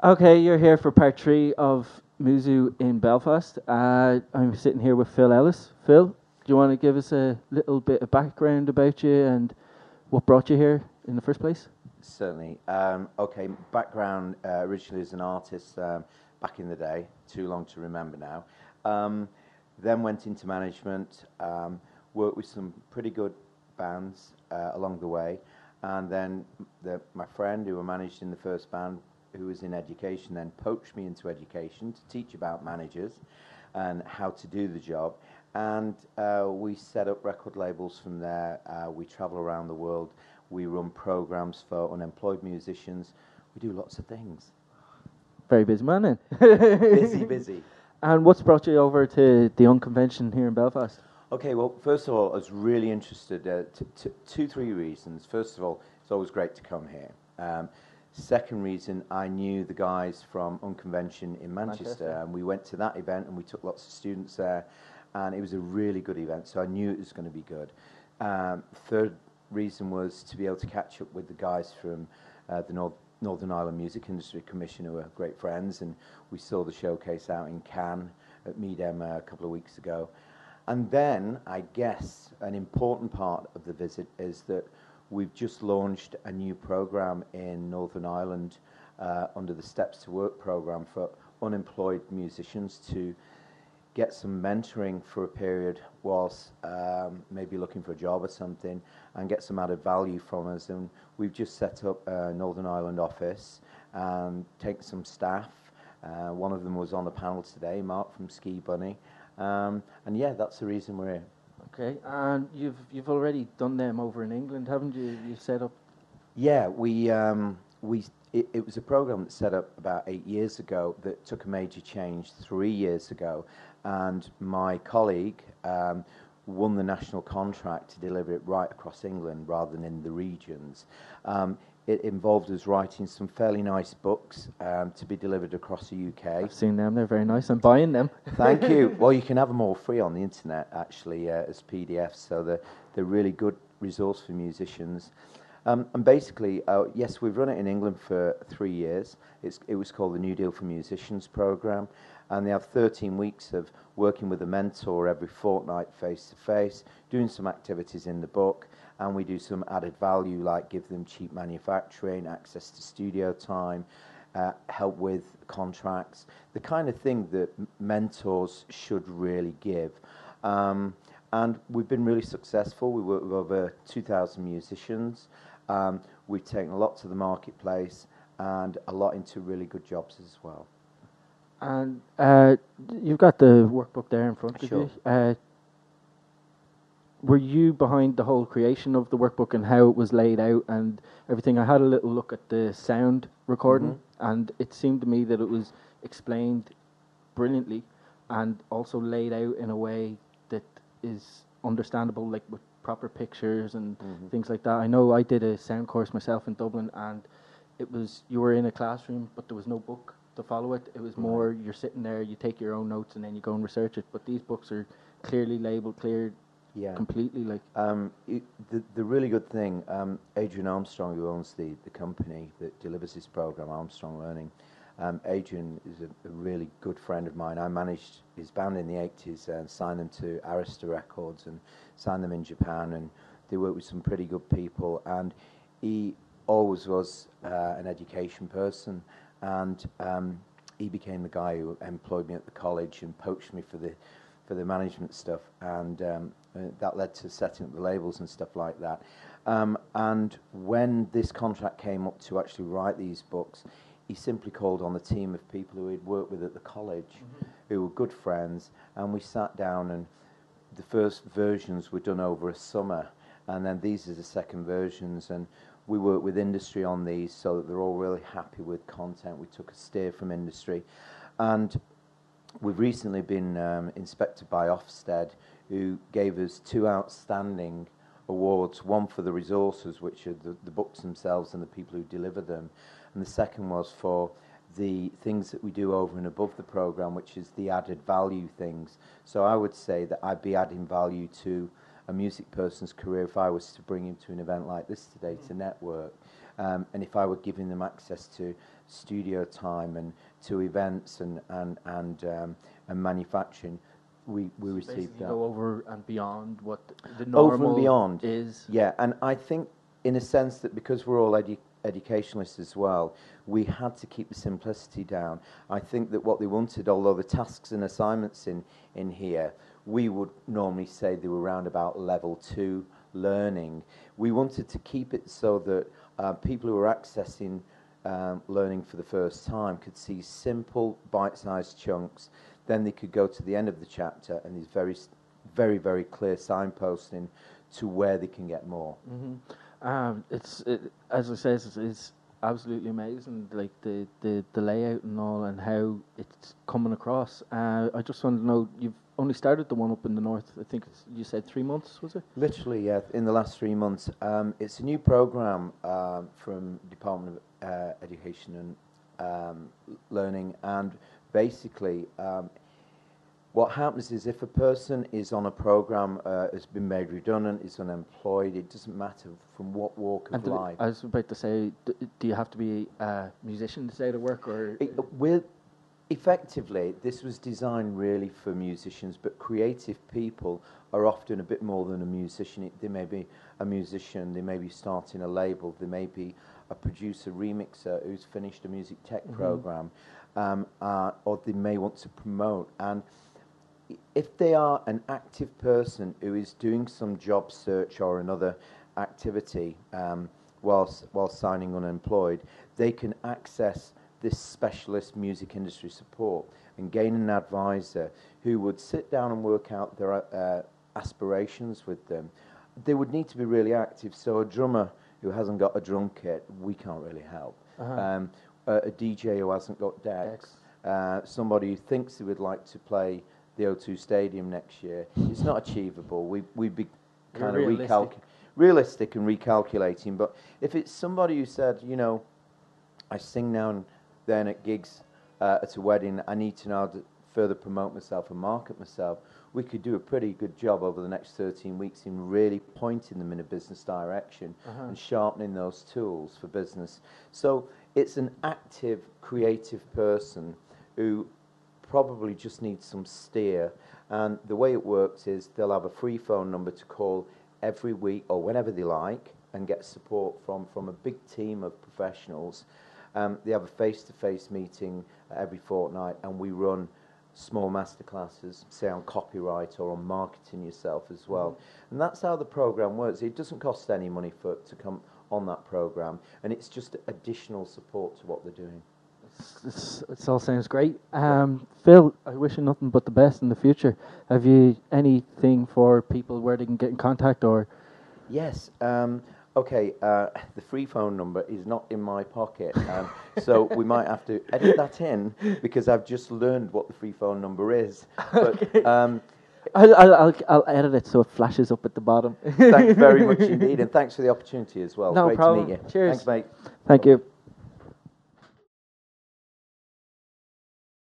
Okay, you're here for part 3 of Muzu in Belfast. I'm sitting here with Phil Ellis. Phil, do you want to give us a little bit of background about you and what brought you here in the first place? Certainly. Okay, background originally as an artist back in the day, too long to remember now. Then went into management, worked with some pretty good bands along the way, and then my friend who I managed in the first band, who was in education, then poached me into education to teach about managers and how to do the job. And we set up record labels from there. We travel around the world. We run programs for unemployed musicians. We do lots of things. Very busy man then. Busy. And what's brought you over to the Unconvention here in Belfast? Okay, well, first of all, I was really interested. Three reasons. First of all, it's always great to come here. Second reason, I knew the guys from Unconvention in Manchester, and we went to that event and we took lots of students there, and it was a really good event, so I knew it was going to be good. Third reason was to be able to catch up with the guys from the Northern Ireland Music Industry Commission, who are great friends, and we saw the showcase out in Cannes at Meedem a couple of weeks ago. And then, I guess, an important part of the visit is that we've just launched a new program in Northern Ireland under the Steps to Work program for unemployed musicians to get some mentoring for a period whilst maybe looking for a job or something, and get some added value from us. And we've just set up a Northern Ireland office and taken some staff. One of them was on the panel today, Mark from Ski Bunny. And yeah, that's the reason we're here. Okay, and you've already done them over in England, haven't you? You've set up. Yeah, it was a program that set up about 8 years ago that took a major change 3 years ago, and my colleague won the national contract to deliver it right across England rather than in the regions. It involved us writing some fairly nice books to be delivered across the UK. I've seen them, they're very nice. I'm buying them. Thank you. Well, you can have them all free on the internet, actually, as PDFs, so they're really good resource for musicians. And basically, yes, we've run it in England for 3 years. It was called the New Deal for Musicians program, and they have 13 weeks of working with a mentor every fortnight face-to-face, doing some activities in the book, and we do some added value like give them cheap manufacturing, access to studio time, help with contracts, the kind of thing that mentors should really give. And we've been really successful. We work with over 2,000 musicians. We've taken a lot to the marketplace and a lot into really good jobs as well. And you've got the workbook there in front of you. Were you behind the whole creation of the workbook and how it was laid out and everything? I had a little look at the sound recording, and it seemed to me that it was explained brilliantly and also laid out in a way that is understandable, like with proper pictures and things like that. I know I did a sound course myself in Dublin, and it was, you were in a classroom, but there was no book to follow it. It was more, you're sitting there, you take your own notes, and then you go and research it. But these books are clearly labelled, completely. Like the really good thing, Adrian Armstrong, who owns the company that delivers this program, Armstrong Learning, Adrian is a really good friend of mine. I managed his band in the 80s and signed them to Arista Records and signed them in Japan, and they work with some pretty good people, and he always was an education person, and he became the guy who employed me at the college and poached me for the management stuff, and that led to setting up the labels and stuff like that. And when this contract came up to actually write these books, he simply called on the team of people who he'd worked with at the college, who were good friends, and we sat down, and the first versions were done over a summer, and then these are the second versions, and we worked with industry on these so that they're all really happy with content. We took a steer from industry, and we've recently been inspected by Ofsted, who gave us 2 outstanding awards, one for the resources, which are the books themselves and the people who deliver them, and the second was for the things that we do over and above the program, which is the added value things. So I would say that I'd be adding value to a music person's career if I was to bring him to an event like this today to network. and if I were giving them access to studio time and to events and manufacturing, we received that. Go over and beyond what the normal over and beyond is. Yeah, and I think in a sense that because we're all educationalists as well, we had to keep the simplicity down. I think that what they wanted, although the tasks and assignments in here, we would normally say they were around about level 2 learning. We wanted to keep it so that people who were accessing learning for the first time could see simple bite-sized chunks. Then they could go to the end of the chapter and there's very, very, very clear signposting to where they can get more. As I say, it's absolutely amazing, like the layout and all, and how it's coming across. I just want to know, you've only started the one up in the north. I think you said 3 months, was it? Literally, yeah, in the last 3 months. It's a new program from Department of Education and Learning, and basically, what happens is if a person is on a program, has been made redundant, is unemployed, it doesn't matter from what walk of life. I was about to say, do you have to be a musician to stay to work, or? Effectively, this was designed really for musicians, but creative people are often a bit more than a musician. They may be a musician, they may be starting a label, they may be a producer, remixer who's finished a music tech program, or they may want to promote. And if they are an active person who is doing some job search or another activity while signing unemployed, they can access this specialist music industry support and gain an advisor who would sit down and work out their aspirations with them. They would need to be really active, so a drummer who hasn't got a drum kit, we can't really help. A DJ who hasn't got decks, somebody who thinks they would like to play the O2 Stadium next year, it's not achievable. We'd be kind of realistic and recalculating, but if it's somebody who said, you know, I sing now and then at gigs at a wedding, I need to now further promote myself and market myself, we could do a pretty good job over the next 13 weeks in really pointing them in a business direction and sharpening those tools for business. So it's an active, creative person who probably just needs some steer, and the way it works is they'll have a free phone number to call every week or whenever they like and get support from a big team of professionals. They have a face-to-face meeting every fortnight, and we run small masterclasses, say on copyright or on marketing yourself as well. And that's how the program works. It doesn't cost any money to come on that program, and it's just additional support to what they're doing. It all sounds great. Phil, I wish you nothing but the best in the future. Have you anything for people where they can get in contact, or? Yes. Okay, the free phone number is not in my pocket, so we might have to edit that in because I've just learned what the free phone number is. But okay. I'll edit it so it flashes up at the bottom. Thanks very much indeed, and thanks for the opportunity as well. No Great problem. to meet you. Cheers. Thanks, mate. Thank you.